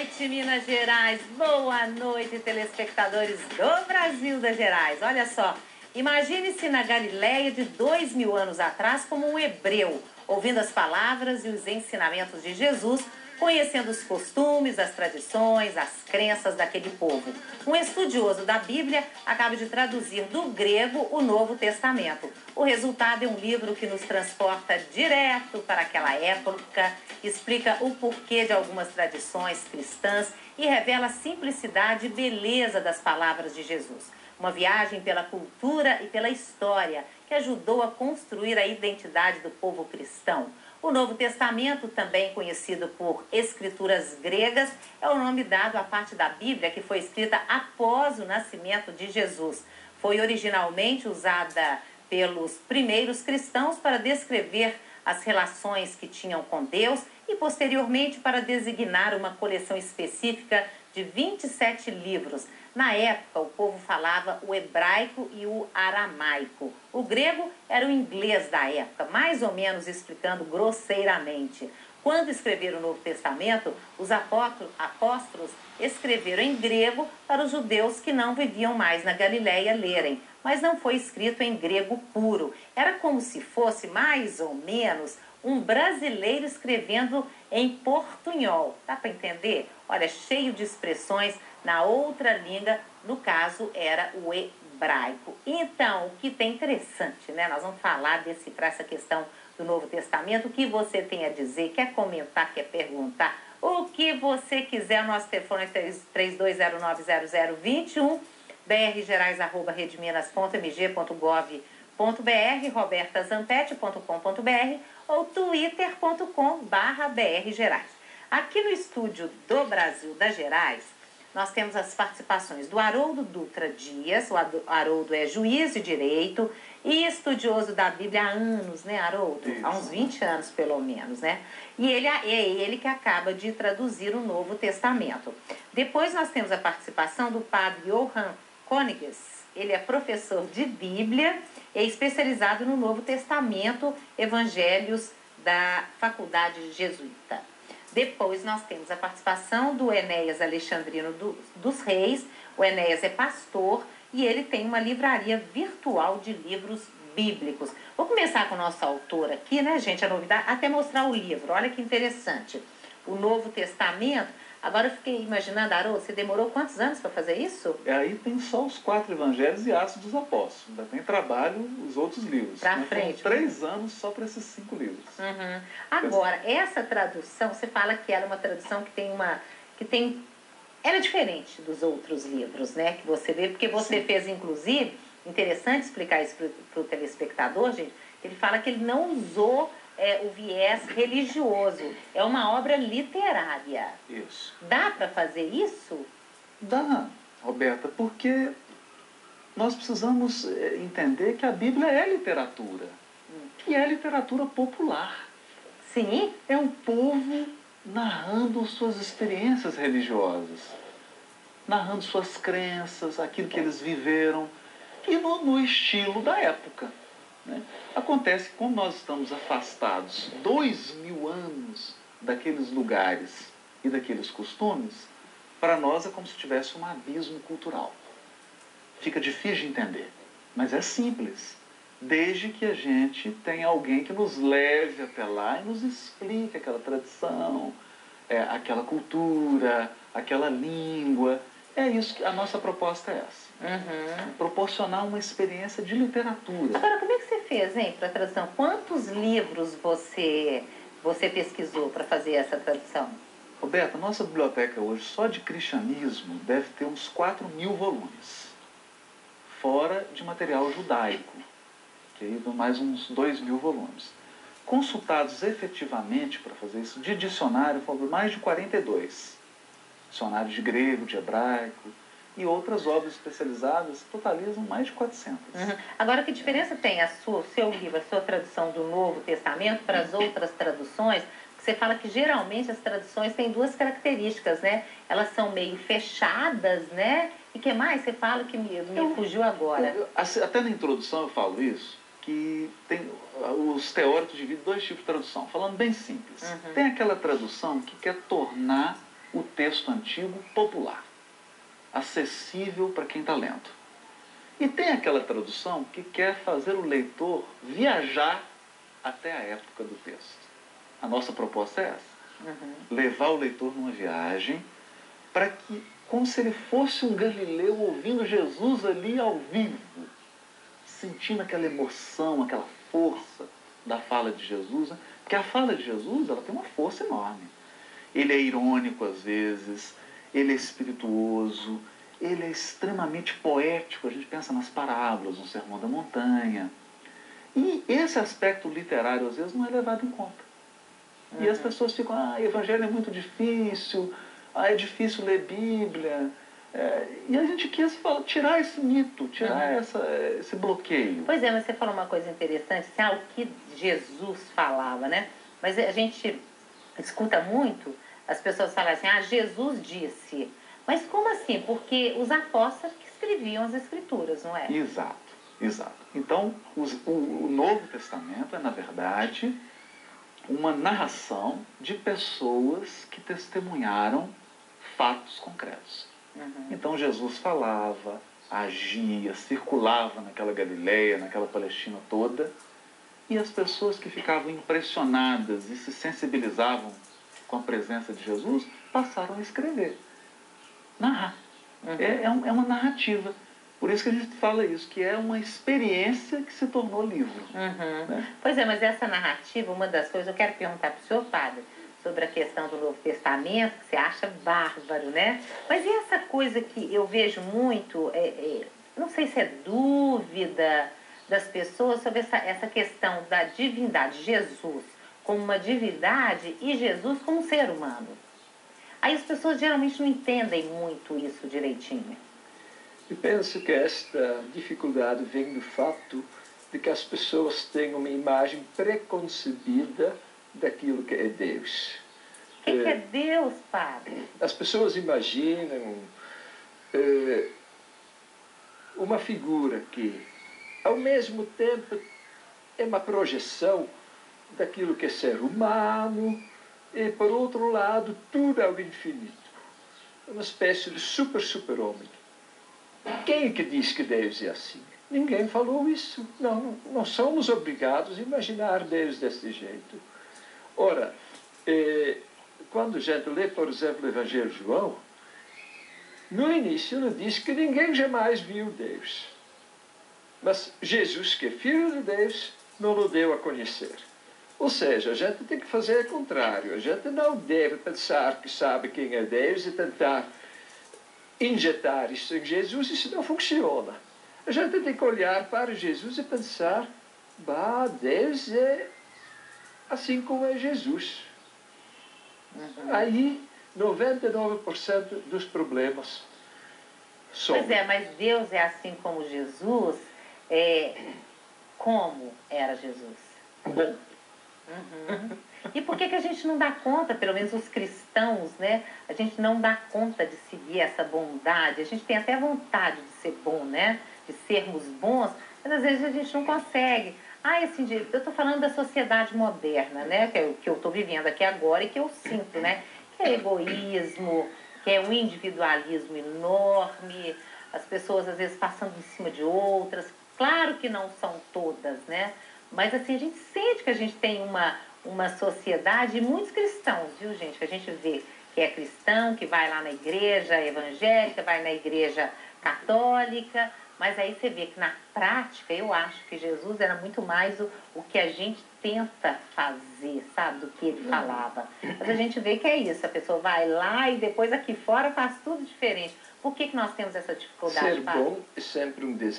noite, Minas Gerais. Boa noite, telespectadores do Brasil das Gerais. Olha só, imagine-se na Galileia de 2000 anos atrás como um hebreu, ouvindo as palavras e os ensinamentos de Jesus, conhecendo os costumes, as tradições, as crenças daquele povo. Um estudioso da Bíblia acaba de traduzir do grego o Novo Testamento. O resultado é um livro que nos transporta direto para aquela época, explica o porquê de algumas tradições cristãs e revela a simplicidade e beleza das palavras de Jesus. Uma viagem pela cultura e pela história que ajudou a construir a identidade do povo cristão. O Novo Testamento, também conhecido por escrituras gregas, é o nome dado à parte da Bíblia que foi escrita após o nascimento de Jesus. Foi originalmente usada pelos primeiros cristãos para descrever as relações que tinham com Deus e posteriormente para designar uma coleção específica de 27 livros. Na época, o povo falava o hebraico e o aramaico. O grego era o inglês da época, mais ou menos explicando grosseiramente. Quando escreveram o Novo Testamento, os apóstolos escreveram em grego para os judeus que não viviam mais na Galileia lerem, mas não foi escrito em grego puro. Era como se fosse, mais ou menos, um brasileiro escrevendo em portunhol. Dá para entender? Olha, cheio de expressões na outra língua, no caso era o hebraico. Então, o que tem interessante, né? Nós vamos falar, decifrar essa questão do Novo Testamento. O que você tem a dizer? Quer comentar, quer perguntar? O que você quiser, o nosso telefone é 32090021, brgerais@redeminas.mg.gov.br, robertazampete.com.br ou twitter.com/brgerais. Aqui no estúdio do Brasil das Gerais, nós temos as participações do Haroldo Dutra Dias. O Haroldo é juiz de direito e estudioso da Bíblia há anos, né, Haroldo? Isso. Há uns 20 anos, pelo menos, né? E é ele que acaba de traduzir o Novo Testamento. Depois nós temos a participação do padre Johann Königes. Ele é professor de Bíblia e é especializado no Novo Testamento, Evangelhos da Faculdade Jesuíta. Depois nós temos a participação do Enéas Alexandrino dos Reis. O Enéas é pastor e ele tem uma livraria virtual de livros bíblicos. Vou começar com o nosso autor aqui, né, gente, a novidade, até mostrar o livro. Olha que interessante. O Novo Testamento. Agora eu fiquei imaginando, Haroldo, você demorou quantos anos para fazer isso? Aí tem só os 4 evangelhos e Atos dos Apóstolos. Ainda tem trabalho os outros livros. Pra frente. Foram 3 anos só para esses 5 livros. Uhum. Agora, essa tradução, você fala que ela é uma tradução ela é diferente dos outros livros, né? Que você vê, porque você Sim. fez, inclusive, interessante explicar isso para o telespectador, gente. Ele fala que ele não usou o viés religioso. É uma obra literária. Isso. Dá para fazer isso? Dá, Roberta, porque nós precisamos entender que a Bíblia é literatura. E é literatura popular. Sim. É um povo narrando suas experiências religiosas, narrando suas crenças, aquilo que eles viveram, e no estilo da época, né? Acontece que, como nós estamos afastados 2000 anos daqueles lugares e daqueles costumes, para nós é como se tivesse um abismo cultural. Fica difícil de entender, mas é simples, desde que a gente tenha alguém que nos leve até lá e nos explique aquela tradição, aquela cultura, aquela língua. É isso que a nossa proposta é essa. Uhum. Proporcionar uma experiência de literatura. Agora, como é que você fez, hein, para a tradução? Quantos livros você pesquisou para fazer essa tradução? Roberta, nossa biblioteca hoje, só de cristianismo, deve ter uns 4.000 volumes. Fora de material judaico, que aí dão mais uns 2.000 volumes. Consultados efetivamente para fazer isso, de dicionário, foram mais de 42. Dicionários de grego, de hebraico e outras obras especializadas totalizam mais de 400. Uhum. Agora, que diferença tem o seu livro, a sua tradução do Novo Testamento para as outras traduções? Você fala que geralmente as traduções têm 2 características, né? Elas são meio fechadas, né? E que mais? Você fala que me fugiu agora. Até na introdução eu falo isso, que os teóricos dividem 2 tipos de tradução, falando bem simples. Uhum. Tem aquela tradução que quer tornar o texto antigo popular, acessível para quem está lendo. E tem aquela tradução que quer fazer o leitor viajar até a época do texto. A nossa proposta é essa. Levar o leitor numa viagem para que, como se ele fosse um galileu ouvindo Jesus ali ao vivo, sentindo aquela emoção, aquela força da fala de Jesus, né? Porque a fala de Jesus, ela tem uma força enorme. Ele é irônico às vezes, ele é espirituoso, ele é extremamente poético. A gente pensa nas parábolas, no Sermão da Montanha. E esse aspecto literário, às vezes, não é levado em conta. E as pessoas ficam, evangelho é muito difícil, é difícil ler Bíblia. E a gente quis tirar esse mito, tirar esse bloqueio. Pois é, mas você falou uma coisa interessante, assim, o que Jesus falava, né? Mas a gente escuta muito as pessoas falarem assim, Jesus disse. Mas como assim? Porque os apóstolos que escreviam as escrituras, não é? Exato, exato. Então, o Novo Testamento é, na verdade, uma narração de pessoas que testemunharam fatos concretos. Então, Jesus falava, agia, circulava naquela Galileia, naquela Palestina toda, e as pessoas que ficavam impressionadas e se sensibilizavam com a presença de Jesus passaram a escrever, narrar. É uma narrativa. Por isso que a gente fala isso, que é uma experiência que se tornou livro. Né? Pois é, mas essa narrativa, uma das coisas, eu quero perguntar para o senhor, padre, sobre a questão do Novo Testamento, que você acha bárbaro, né? Mas e essa coisa que eu vejo muito, não sei se é dúvida das pessoas sobre essa questão da divindade, Jesus como uma divindade e Jesus como um ser humano. Aí as pessoas geralmente não entendem muito isso direitinho. Eu penso que esta dificuldade vem do fato de que as pessoas têm uma imagem preconcebida daquilo que é Deus. O que é Deus, padre? As pessoas imaginam uma figura que, ao mesmo tempo, é uma projeção daquilo que é ser humano e, por outro lado, tudo ao infinito. Uma espécie de super-homem. Quem é que diz que Deus é assim? Ninguém falou isso. Não somos obrigados a imaginar Deus desse jeito. Ora, quando a gente lê, por exemplo, o Evangelho de João, no início ele diz que ninguém jamais viu Deus. Mas Jesus, que é Filho de Deus, não o deu a conhecer. Ou seja, a gente tem que fazer o contrário. A gente não deve pensar que sabe quem é Deus e tentar injetar isso em Jesus, isso não funciona. A gente tem que olhar para Jesus e pensar, Deus é assim como é Jesus. Aí, 99% dos problemas são. Pois é, mas Deus é assim como Jesus, como era Jesus? Bom. E por que a gente não dá conta, pelo menos os cristãos, né? A gente não dá conta de seguir essa bondade. A gente tem até vontade de ser bom, né? De sermos bons, mas às vezes a gente não consegue. Assim, eu estou falando da sociedade moderna, né? Que eu estou vivendo aqui agora e que eu sinto, né? Que é egoísmo, que é um individualismo enorme, as pessoas às vezes passando em cima de outras. Claro que não são todas, né? Mas assim, a gente sente que a gente tem uma sociedade, e muitos cristãos, viu, gente? Que a gente vê que é cristão, que vai lá na igreja evangélica, vai na igreja católica, mas aí você vê que na prática, eu acho que Jesus era muito mais o que a gente tenta fazer, sabe? Do que ele falava. Mas a gente vê que é isso, a pessoa vai lá e depois aqui fora faz tudo diferente. Por que nós temos essa dificuldade? Ser bom é sempre um desafio.